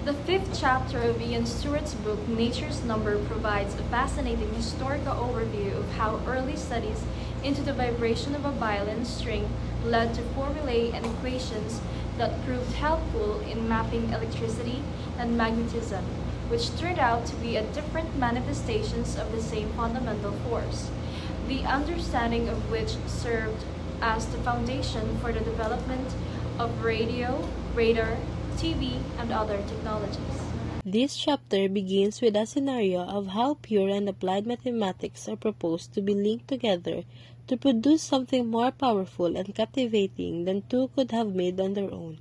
The fifth chapter of Ian Stewart's book, Nature's Number, provides a fascinating historical overview of how early studies into the vibration of a violin string led to formulae and equations that proved helpful in mapping electricity and magnetism, which turned out to be different manifestations of the same fundamental force, the understanding of which served as the foundation for the development of radio, radar, TV, and other technologies. This chapter begins with a scenario of how pure and applied mathematics are proposed to be linked together to produce something more powerful and captivating than two could have made on their own,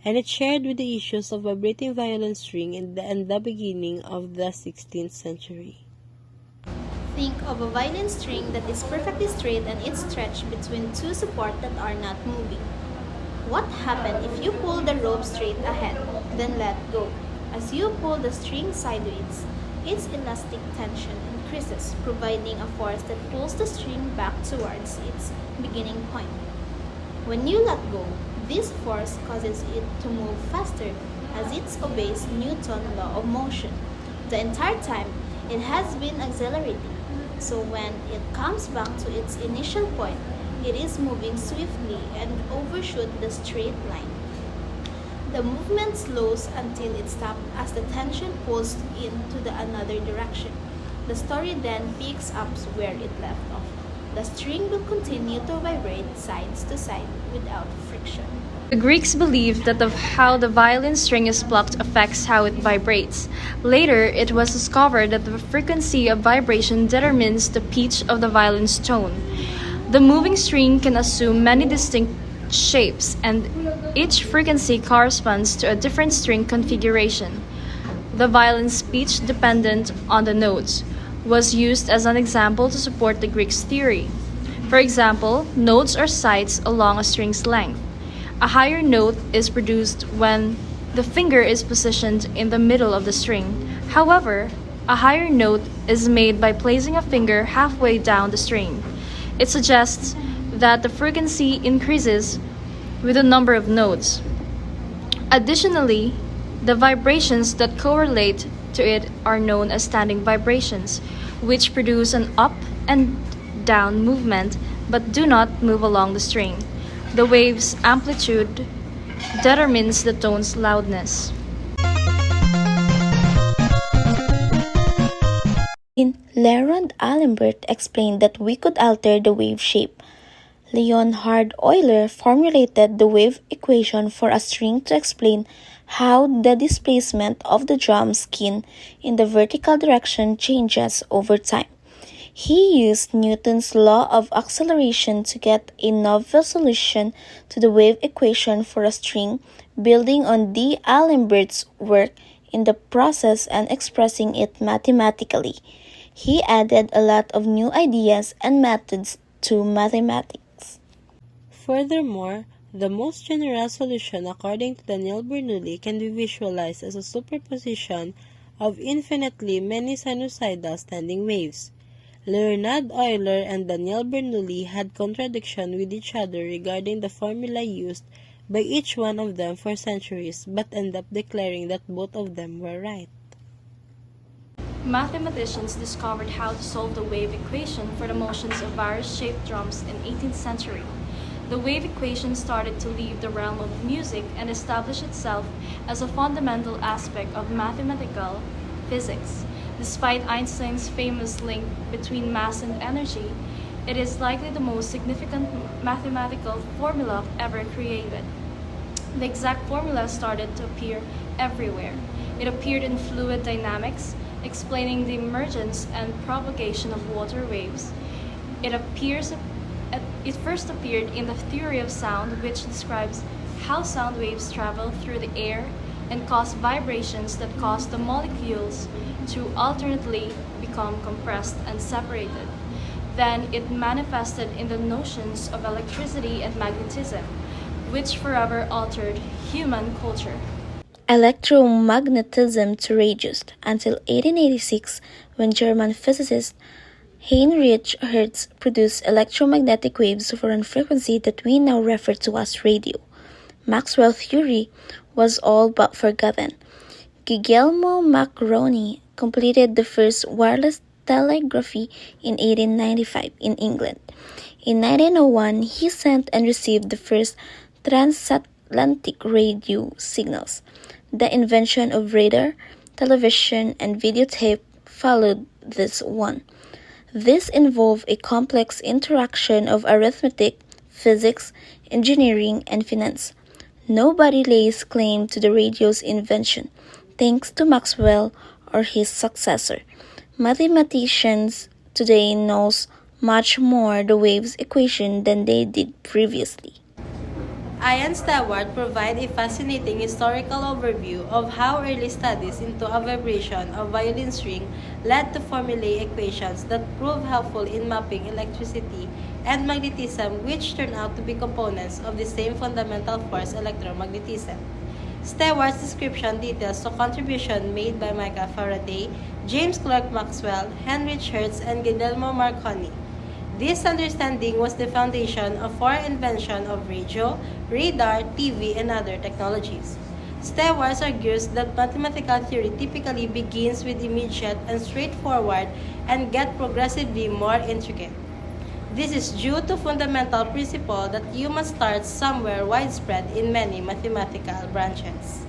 and it shared with the issues of vibrating violin string in the beginning of the 16th century. Think of a violin string that is perfectly straight and it's stretched between two supports that are not moving. What happens if you pull the rope straight ahead, then let go? As you pull the string sideways, its elastic tension increases, providing a force that pulls the string back towards its beginning point. When you let go, this force causes it to move faster as it obeys Newton's law of motion. The entire time, it has been accelerating, so when it comes back to its initial point, it is moving swiftly and overshoots the straight line. The movement slows until it stops as the tension pulls into the another direction. The story then picks up where it left off. The string will continue to vibrate sides to side without friction. The Greeks believed that how the violin string is plucked affects how it vibrates. Later, it was discovered that the frequency of vibration determines the pitch of the violin's tone. The moving string can assume many distinct shapes, and each frequency corresponds to a different string configuration. The violin's pitch, dependent on the notes, was used as an example to support the Greeks' theory. For example, notes are sights along a string's length. A higher note is produced when the finger is positioned in the middle of the string. However, a higher note is made by placing a finger halfway down the string. It suggests that the frequency increases with the number of notes. Additionally, the vibrations that correlate to it are known as standing vibrations, which produce an up and down movement but do not move along the string. The wave's amplitude determines the tone's loudness. Leonard Alembert explained that we could alter the wave shape. Leonhard Euler formulated the wave equation for a string to explain how the displacement of the drum skin in the vertical direction changes over time. He used Newton's law of acceleration to get a novel solution to the wave equation for a string, building on D'Alembert's work in the process and expressing it mathematically. He added a lot of new ideas and methods to mathematics. Furthermore, the most general solution according to Daniel Bernoulli can be visualized as a superposition of infinitely many sinusoidal standing waves. Leonhard Euler and Daniel Bernoulli had contradiction with each other regarding the formula used by each one of them for centuries, but ended up declaring that both of them were right. Mathematicians discovered how to solve the wave equation for the motions of virus-shaped drums in the 18th century. The wave equation started to leave the realm of music and establish itself as a fundamental aspect of mathematical physics. Despite Einstein's famous link between mass and energy, it is likely the most significant mathematical formula ever created. The exact formula started to appear everywhere. It appeared in fluid dynamics, explaining the emergence and propagation of water waves. It first appeared in the theory of sound, which describes how sound waves travel through the air and cause vibrations that cause the molecules to alternately become compressed and separated. Then it manifested in the notions of electricity and magnetism, which forever altered human culture. Electromagnetism to reduced until 1886, when German physicist Heinrich Hertz produced electromagnetic waves for a frequency that we now refer to as radio. Maxwell's theory was all but forgotten. Guglielmo Marconi completed the first wireless telegraphy in 1895 in England. In 1901, he sent and received the first transatlantic radio signals. The invention of radar, television, and videotape followed this one. This involved a complex interaction of arithmetic, physics, engineering, and finance. Nobody lays claim to the radio's invention, thanks to Maxwell or his successor. Mathematicians today knows much more the waves equation than they did previously. Ian Stewart provides a fascinating historical overview of how early studies into a vibration of violin string led to formulae equations that proved helpful in mapping electricity and magnetism, which turned out to be components of the same fundamental force, electromagnetism. Stewart's description details the contribution made by Michael Faraday, James Clerk Maxwell, Heinrich Hertz, and Guglielmo Marconi. This understanding was the foundation for invention of radio, radar, TV, and other technologies. Stewart argues that mathematical theory typically begins with immediate and straightforward and gets progressively more intricate. This is due to fundamental principle that you must start somewhere widespread in many mathematical branches.